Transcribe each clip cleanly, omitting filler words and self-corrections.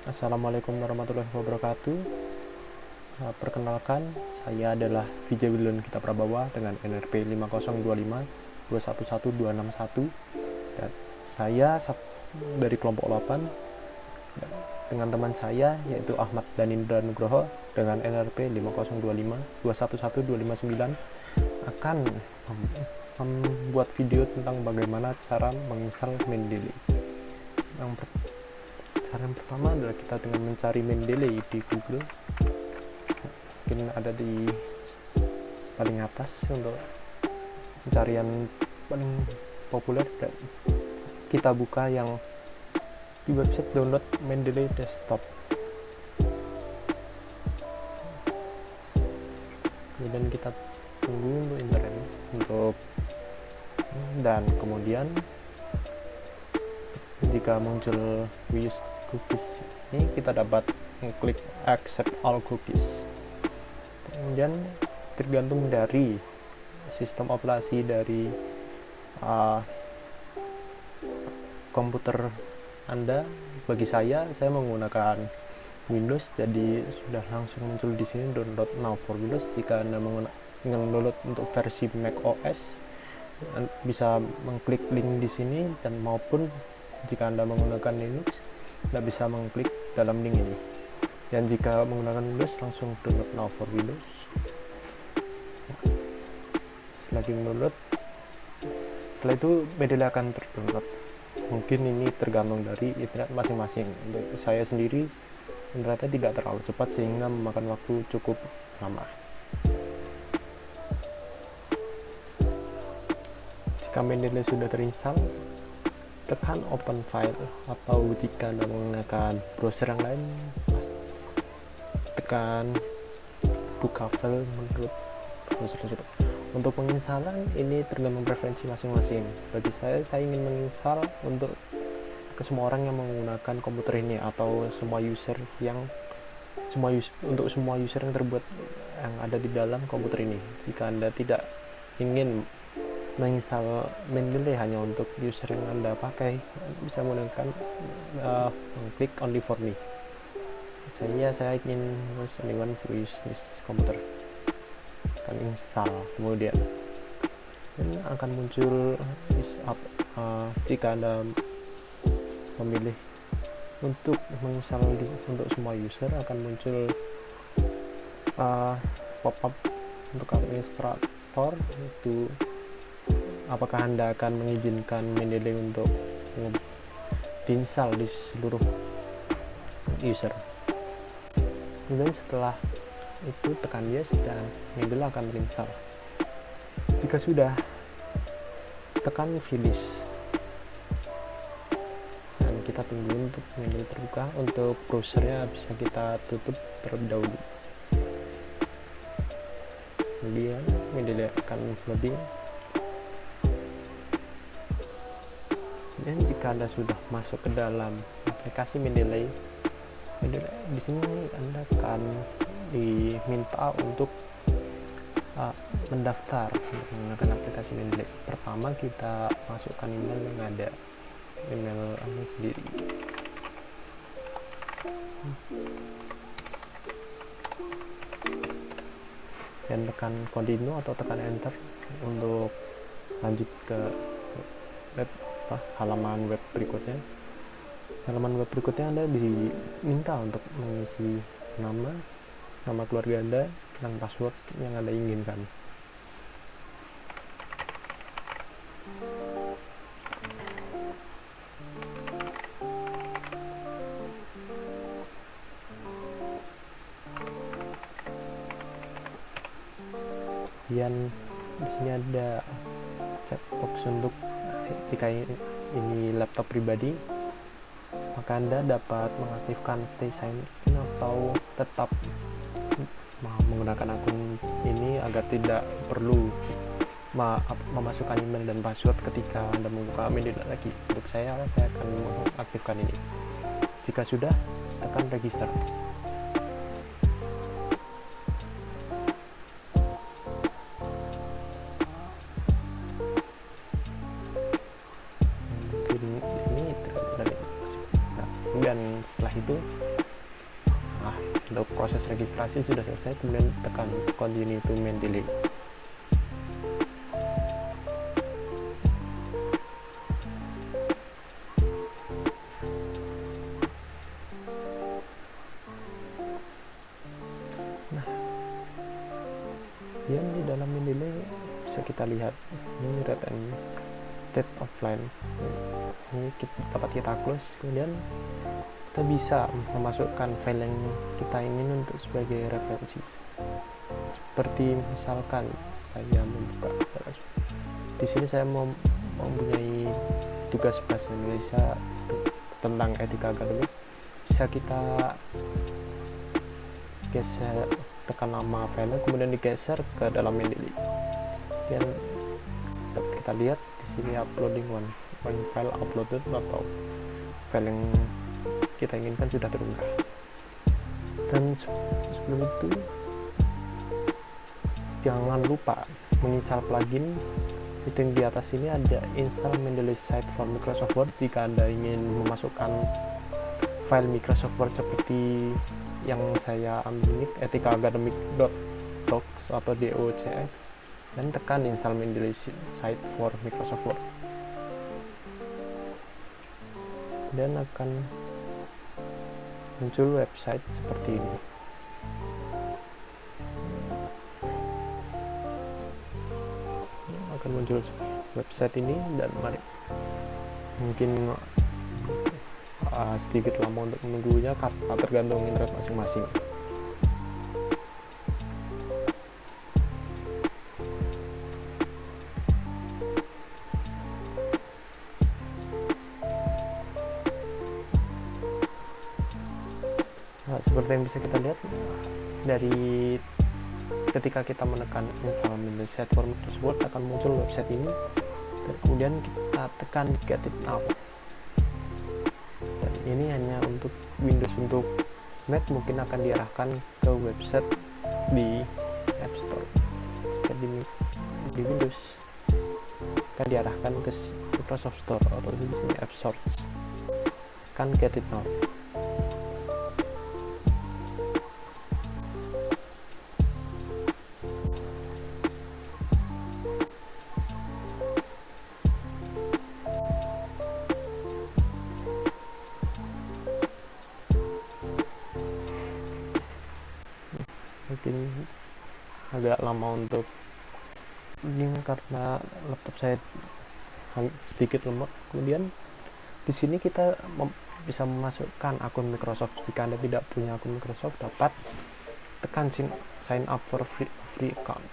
Assalamualaikum warahmatullahi wabarakatuh. Perkenalkan, saya adalah Vijay William Gita Prabawa dengan NRP 5025 211261 dan saya dari kelompok 8 dengan teman saya yaitu Ahmad Danindra Nugroho dengan NRP 5025 211259 akan membuat video tentang bagaimana cara menginstal Mendeley. Cara yang pertama adalah kita dengan mencari Mendeley di Google. Mungkin ada di paling atas untuk pencarian paling populer, dan kita buka yang di website download Mendeley desktop. Kemudian kita tunggu untuk internet dan kemudian jika muncul use cookies ini, kita dapat mengklik accept all cookies. Kemudian tergantung dari sistem operasi dari komputer Anda. Bagi saya menggunakan Windows, jadi sudah langsung muncul di sini download now for Windows. Jika Anda ingin download untuk versi Mac OS, bisa mengklik link di sini, dan maupun jika Anda menggunakan Linux, Anda bisa mengklik dalam link ini. Dan jika menggunakan Windows, langsung download now for Windows. Setelah download, setelah itu Mendeley akan terdownload. Mungkin ini tergantung dari internet masing-masing. Untuk saya sendiri, internetnya tidak terlalu cepat sehingga memakan waktu cukup lama. Jika Mendeley sudah terinstall, tekan open file, atau jika Anda menggunakan browser yang lain, tekan buka file menurut browser tersebut. Untuk penginstalan ini tergantung preferensi masing-masing. Bagi saya ingin menginstal untuk semua orang yang menggunakan komputer ini, atau untuk semua user yang terbuat yang ada di dalam komputer ini. Jika Anda tidak ingin menginstal Mendeley hanya untuk user yang Anda pakai, bisa menggunakan klik only for me. Saya ingin anyone who use this computer, akan install. Kemudian akan muncul jika Anda memilih untuk menginstal untuk semua user, akan muncul pop-up untuk administrator, itu apakah Anda akan mengizinkan Mendeley untuk diinstal di seluruh user. Kemudian setelah itu tekan yes, dan Mendeley akan terinstall. Jika sudah, tekan finish dan kita tunggu untuk Mendeley terbuka. Untuk browsernya bisa kita tutup terlebih dahulu. Kemudian Mendeley akan loading. Dan jika Anda sudah masuk ke dalam aplikasi Mendeley, di sini Anda akan diminta untuk mendaftar menggunakan aplikasi Mendeley. Pertama, kita masukkan email yang ada, email Anda sendiri. Dan tekan continue atau tekan enter untuk lanjut ke halaman web berikutnya. Halaman web berikutnya Anda diminta untuk mengisi nama keluarga Anda dan password yang Anda inginkan. Kemudian di sini ada checkbox untuk jika ini laptop pribadi, maka Anda dapat mengaktifkan stay sign in atau tetap menggunakan akun ini agar tidak perlu memasukkan email dan password ketika Anda membuka Mendeley lagi. Untuk saya akan mengaktifkan ini. Jika sudah, tekan register. Dan setelah itu Nah, untuk proses registrasi sudah selesai, kemudian tekan continue to Mendeley. Nah, yang di dalam Mendeley bisa kita lihat ini read and state offline. Ini dapat kita close, kemudian kita bisa memasukkan file yang kita ingin untuk sebagai referensi. Seperti misalkan saya membuka, di sini saya mempunyai tugas bahasa Indonesia tentang etika akademik, bisa kita geser, tekan nama file, kemudian digeser ke dalam Mendeley. Dan kita lihat di sini uploading one file uploaded, atau file yang kita inginkan sudah terunggah. Dan sebelum itu jangan lupa menginstal plugin. Itu yang di atas ini ada install Mendeley site for Microsoft Word. Jika Anda ingin memasukkan file Microsoft Word seperti yang saya ambil ini, etikaacademic.docs atau docx, dan tekan install Mendeley site for Microsoft Word, dan akan muncul website seperti ini. Akan muncul website ini, dan mari mungkin sedikit lama untuk menunggunya karena tergantung internet masing-masing. Nah, seperti yang bisa kita lihat dari ketika kita menekan install Mendeley site for Microsoft Word, akan muncul website ini, dan kemudian kita tekan get it now. Dan ini hanya untuk Windows. Untuk Mac mungkin akan diarahkan ke website di App Store. Jadi di Windows akan diarahkan ke Microsoft Store atau di sini App Store. Kan get it now. Mungkin agak lama untuk ini karena laptop saya sedikit lemot. Kemudian di sini kita bisa memasukkan akun Microsoft. Jika Anda tidak punya akun Microsoft, dapat tekan sign up for free account.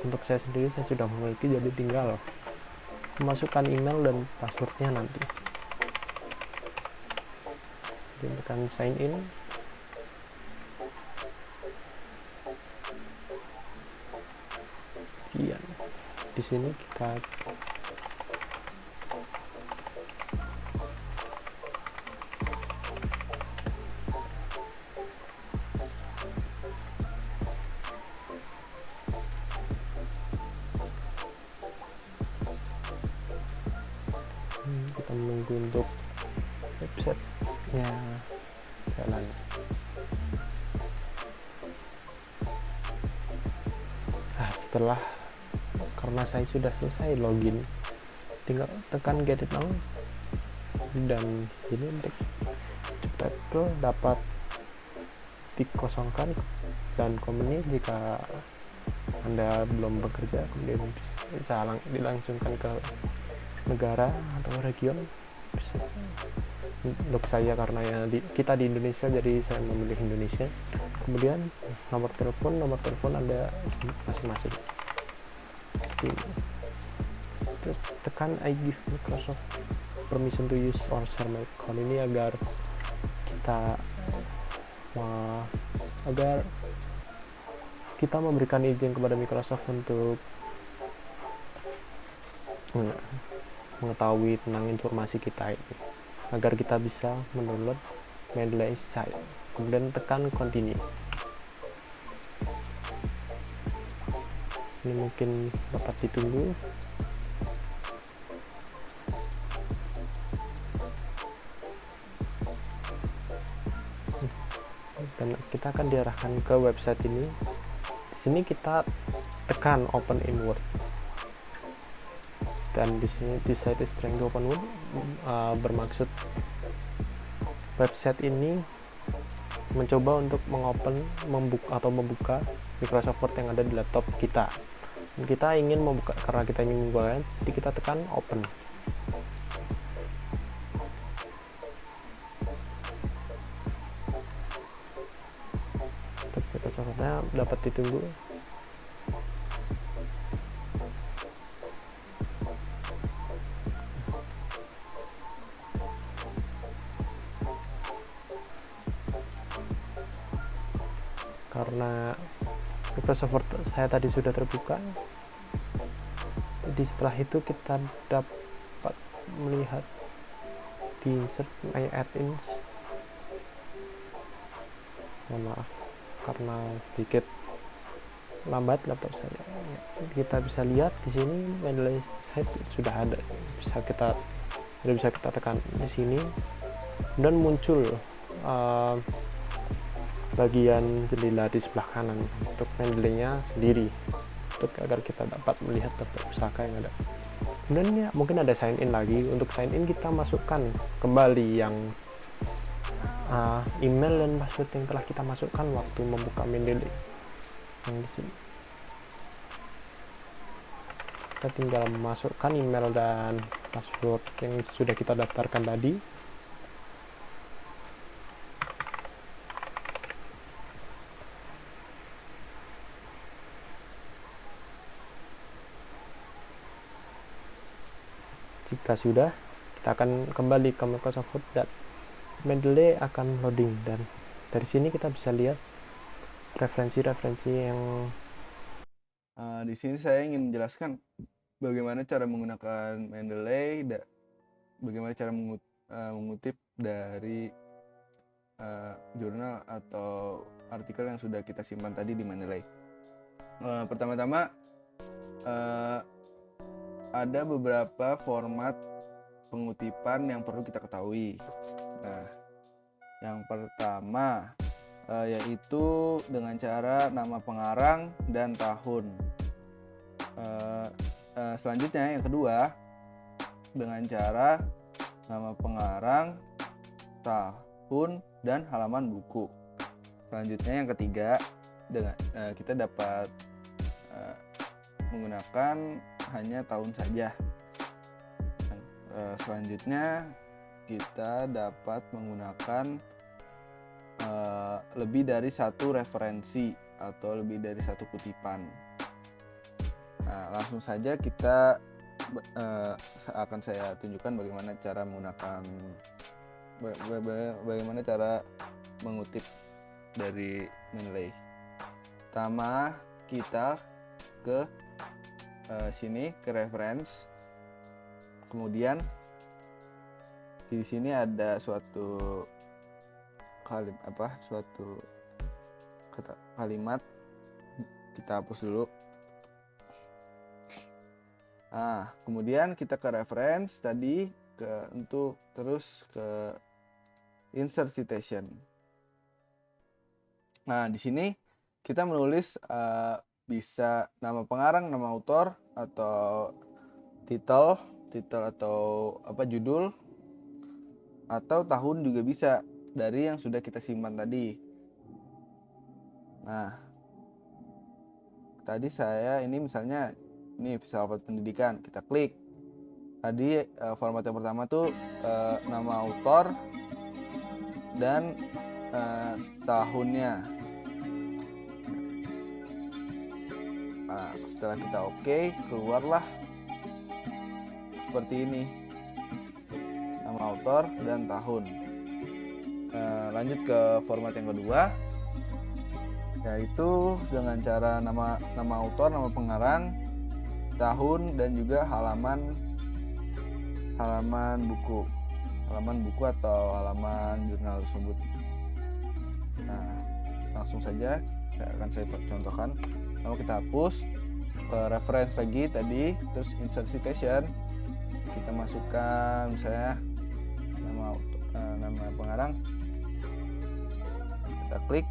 Untuk saya sendiri, saya sudah memiliki, jadi tinggal memasukkan email dan passwordnya nanti. Jadi tekan sign in. Iya, di sini kita menunggu untuk websitenya jalan. Nah, setelah, karena saya sudah selesai login, tinggal tekan get it now, dan ini untuk cepat itu dapat dikosongkan dan company. Jika Anda belum bekerja, kemudian bisa dilangsungkan ke negara atau region. Untuk saya, karena ya kita di Indonesia, jadi saya memilih Indonesia. Kemudian nomor telepon Anda masing-masing. Terus tekan I give Microsoft permission to use or share my account, ini agar kita memberikan izin kepada Microsoft untuk mengetahui tentang informasi kita ini, agar kita bisa mendownload Mendeley site. Kemudian tekan continue. Ini mungkin dapat ditunggu. dan kita akan diarahkan ke website ini. Di sini kita tekan open in Word, dan di sini this site is trying to open Word bermaksud website ini mencoba untuk membuka Microsoft Word yang ada di laptop kita. Dan kita ingin membuka, karena kita ingin membuka, jadi kita tekan open. Microsoft-nya dapat ditunggu. Karena Microsoft Word saya tadi sudah terbuka, jadi setelah itu kita dapat melihat di insert my add-ins. Mohon maaf karena sedikit lambat laptop saya. Kita bisa lihat di sini Mendeley site sudah ada, bisa kita tekan di sini dan muncul bagian jendela di sebelah kanan untuk Mendeley-nya sendiri, untuk agar kita dapat melihat daftar pusaka yang ada. Kemudian ya, mungkin ada sign in lagi. Untuk sign in kita masukkan kembali yang email dan password yang telah kita masukkan waktu membuka Mendeley yang di sini. Kita tinggal memasukkan email dan password yang sudah kita daftarkan tadi. Jika sudah, kita akan kembali ke Microsoft Word dan Mendeley akan loading, dan dari sini kita bisa lihat referensi-referensi yang di sini saya ingin menjelaskan bagaimana cara menggunakan Mendeley, bagaimana cara mengutip dari jurnal atau artikel yang sudah kita simpan tadi di Mendeley. Pertama-tama ada beberapa format pengutipan yang perlu kita ketahui. Nah, yang pertama yaitu dengan cara nama pengarang dan tahun. Selanjutnya yang kedua dengan cara nama pengarang, tahun, dan halaman buku. Selanjutnya yang ketiga dengan kita dapat menggunakan hanya tahun saja. Selanjutnya kita dapat menggunakan lebih dari satu referensi atau lebih dari satu kutipan. Nah, langsung saja kita akan saya tunjukkan bagaimana cara menggunakan bagaimana cara mengutip dari Mendeley. Pertama kita ke sini ke reference, kemudian di sini ada suatu kalimat, kita hapus dulu. Nah, kemudian kita ke reference tadi, terus ke insert citation. Nah, di sini kita menulis bisa nama pengarang, nama autor, atau title atau judul, atau tahun juga bisa dari yang sudah kita simpan tadi. Nah, tadi saya ini misalnya ini filsafat pendidikan, kita klik. Tadi format yang pertama tuh nama autor dan tahunnya. Nah, setelah kita oke, keluarlah seperti ini, nama autor dan tahun. Lanjut ke format yang kedua, yaitu dengan cara nama autor, nama pengarang, tahun, dan juga halaman buku atau halaman jurnal tersebut. Nah, langsung saja akan saya contohkan. Lalu kita hapus reference lagi tadi, terus insert citation, kita masukkan misalnya nama pengarang, kita klik.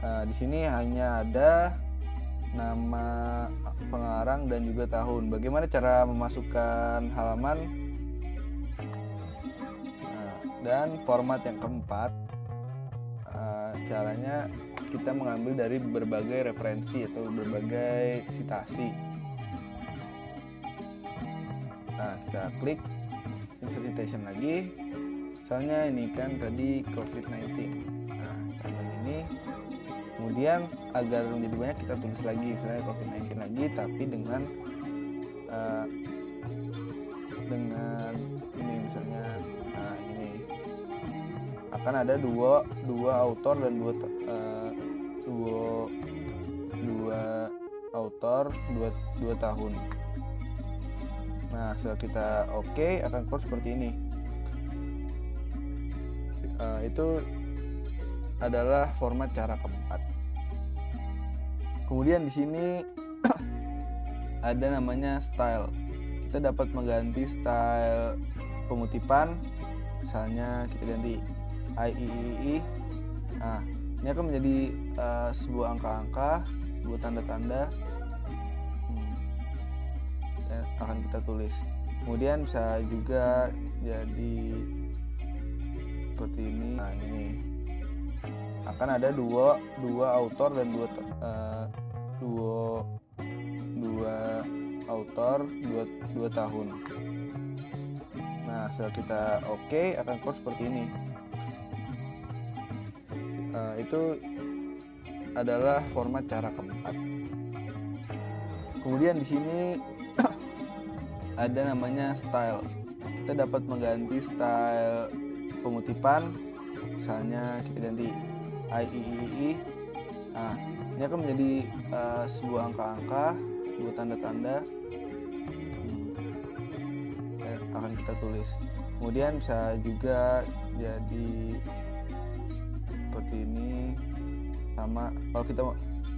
Di sini hanya ada nama pengarang dan juga tahun. Bagaimana cara memasukkan halaman? Dan format yang keempat, caranya kita mengambil dari berbagai referensi atau berbagai citasi. Kita klik insert citation lagi. Misalnya ini kan tadi COVID-19. Kita ambil ini. Kemudian agar menjadi banyak kita tulis lagi, misalnya COVID-19 lagi, tapi dengan ini misalnya, ini akan ada dua autor dan dua tahun. Nah, setelah kita oke, akan keluar seperti ini. Itu adalah format cara keempat. Kemudian di sini ada namanya style. Kita dapat mengganti style pengutipan. Misalnya kita ganti IIII. Nah, ini akan menjadi sebuah angka-angka, sebuah tanda-tanda yang akan kita tulis. Kemudian bisa juga jadi seperti ini. Nah, ini akan ada dua autor dan dua autor, dua tahun. Nah, setelah kita oke, akan keluar seperti ini. Itu adalah format cara keempat. Kemudian di sini ada namanya style. Kita dapat mengganti style pengutipan. Misalnya kita ganti IIII. Nah, ini akan menjadi sebuah angka-angka, sebuah tanda-tanda akan kita tulis. Kemudian bisa juga jadi seperti ini. Sama kalau kita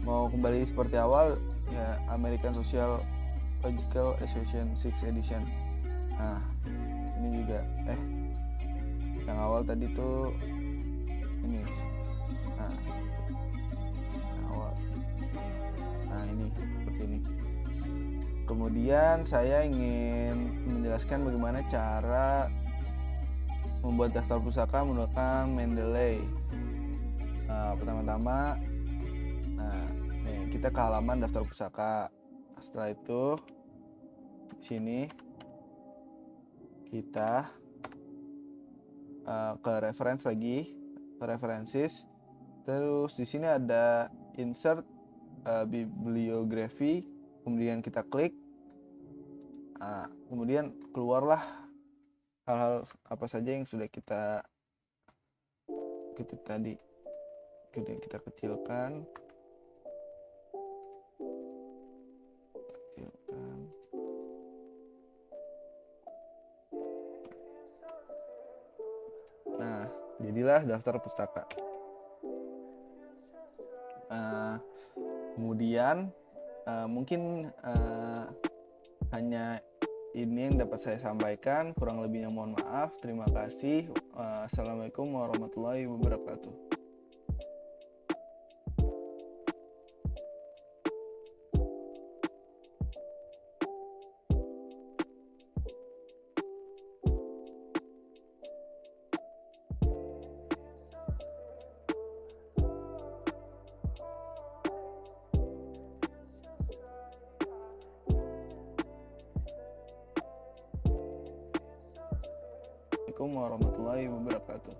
mau kembali seperti awal, ya American Sociological Association 6th edition. Nah, ini juga yang awal tadi tuh ini. Nah, yang awal. Nah, ini seperti ini. Kemudian saya ingin menjelaskan bagaimana cara membuat daftar pusaka menggunakan Mendeley. Pertama-tama, kita ke halaman daftar pusaka. Setelah itu, di sini kita ke reference lagi, ke references. Terus di sini ada insert bibliography. Kemudian kita klik. Kemudian keluarlah hal-hal apa saja yang sudah kita ketik tadi. Kemudian kita kecilkan. Nah, jadilah daftar pustaka. Kemudian mungkin hanya ini yang dapat saya sampaikan. Kurang lebihnya mohon maaf. Terima kasih. Assalamualaikum warahmatullahi wabarakatuh. Assalamualaikum warahmatullahi wabarakatuh.